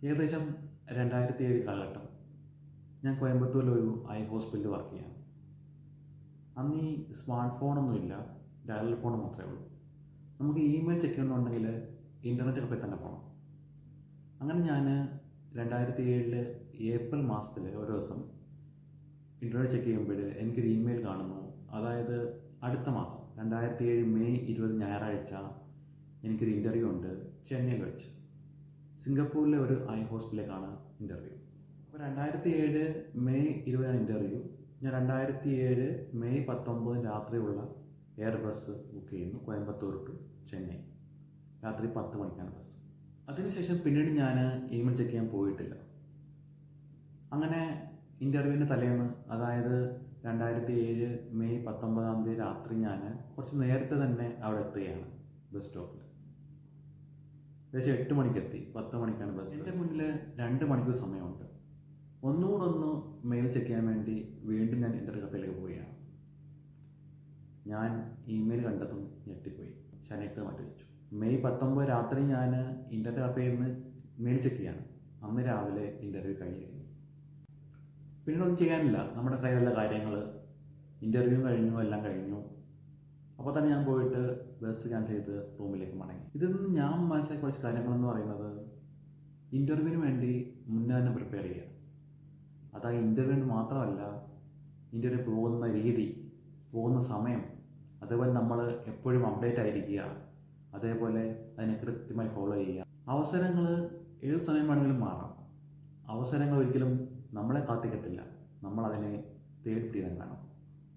ഏകദേശം 2007 കാലഘട്ടം. ഞാൻ കോയമ്പത്തൂരിലൊരു ഐ ഹോസ്പിറ്റലിൽ വർക്ക് ചെയ്യാം. അന്ന് ഈ സ്മാർട്ട് ഫോണൊന്നുമില്ല, ഡയൽ ഫോൺ മാത്രമേ ഉള്ളൂ. നമുക്ക് ഇമെയിൽ ചെക്ക് ചെയ്യണമെന്നുണ്ടെങ്കിൽ ഇൻ്റർനെറ്റ് കഫേ തന്നെ പോകണം. അങ്ങനെ ഞാൻ 2007 ഏപ്രിൽ മാസത്തിൽ ഒരു ദിവസം ഇൻ്റർനെറ്റ് ചെക്ക് ചെയ്യുമ്പോൾ എനിക്കൊരു ഇമെയിൽ കാണുന്നു. അതായത് അടുത്ത മാസം 2007 മെയ് 20 ഞായറാഴ്ച എനിക്കൊരു ഇൻ്റർവ്യൂ ഉണ്ട് ചെന്നൈയിൽ വെച്ച്. സിംഗപ്പൂരിലെ ഒരു ഐ ഹോസ്പിറ്റലിലേക്കാണ് ഇൻ്റർവ്യൂ. അപ്പോൾ 2007 മെയ് 20 ഇൻ്റർവ്യൂ. ഞാൻ 2007 മെയ് 19 രാത്രിയുള്ള എയർ ബസ് ബുക്ക് ചെയ്യുന്നു, കോയമ്പത്തൂർ ടു ചെന്നൈ. രാത്രി 10 മണിക്കാണ് ബസ്. അതിനുശേഷം പിന്നീട് ഞാൻ ഇമെയിൽ ചെക്ക് ചെയ്യാൻ പോയിട്ടില്ല. അങ്ങനെ ഇൻ്റർവ്യൂവിൻ്റെ തലേന്ന്, അതായത് 2007 മെയ് 19 രാത്രി ഞാൻ കുറച്ച് നേരത്തെ തന്നെ അവിടെ എത്തുകയാണ് ബസ് സ്റ്റോപ്പിൽ. ഏകദേശം 8 മണിക്ക് എത്തി. 10 മണിക്കാണ് ബസ്. എൻ്റെ മുന്നിൽ 2 മണിക്കൂർ സമയമുണ്ട്. ഒന്നുകൂടെ മെയിൽ ചെക്ക് ചെയ്യാൻ വേണ്ടി വീണ്ടും ഞാൻ ഇൻ്റർനെറ്റ് കഫേയിലേക്ക് പോവുകയാണ്. ഞാൻ ഇമെയിൽ കണ്ടതും ഞെട്ടിപ്പോയി. ശനിയാഴ്ച മാറ്റി വെച്ചു. മെയ് 19 രാത്രി ഞാൻ ഇൻ്റർനെറ്റ് കഫേയിൽ നിന്ന് മെയിൽ ചെക്ക് ചെയ്യാണ്. അന്ന് രാവിലെ ഇൻ്റർവ്യൂ കഴിഞ്ഞിരിക്കുന്നു. പിന്നീടൊന്നും ചെയ്യാനില്ല. നമ്മുടെ കയ്യിലുള്ള കാര്യങ്ങൾ, ഇൻ്റർവ്യൂ കഴിഞ്ഞു, എല്ലാം കഴിഞ്ഞു. അപ്പോൾ തന്നെ ഞാൻ പോയിട്ട് ബസ് ക്യാൻസൽ ചെയ്ത് റൂമിലേക്ക് മടങ്ങി. ഇതിൽ നിന്ന് ഞാൻ മനസ്സിലാക്കിയ കുറച്ച് കാര്യങ്ങളെന്ന് പറയുന്നത്, ഇൻ്റർവ്യൂവിന് വേണ്ടി മുന്നേ തന്നെ പ്രിപ്പയർ ചെയ്യുക. അതായത് ഇൻ്റർവ്യൂവിന് മാത്രമല്ല, ഇൻ്റർവ്യൂ പോകുന്ന രീതി, പോകുന്ന സമയം, അതേപോലെ നമ്മൾ എപ്പോഴും അപ്ഡേറ്റ് ആയിരിക്കുക, അതേപോലെ അതിനെ കൃത്യമായി ഫോളോ ചെയ്യുക. അവസരങ്ങൾ ഏത് സമയം വേണമെങ്കിലും മാറാം. അവസരങ്ങൾ ഒരിക്കലും നമ്മളെ കാത്തിക്കത്തില്ല, നമ്മളതിനെ തേടി പിടിക്കാൻ വേണം.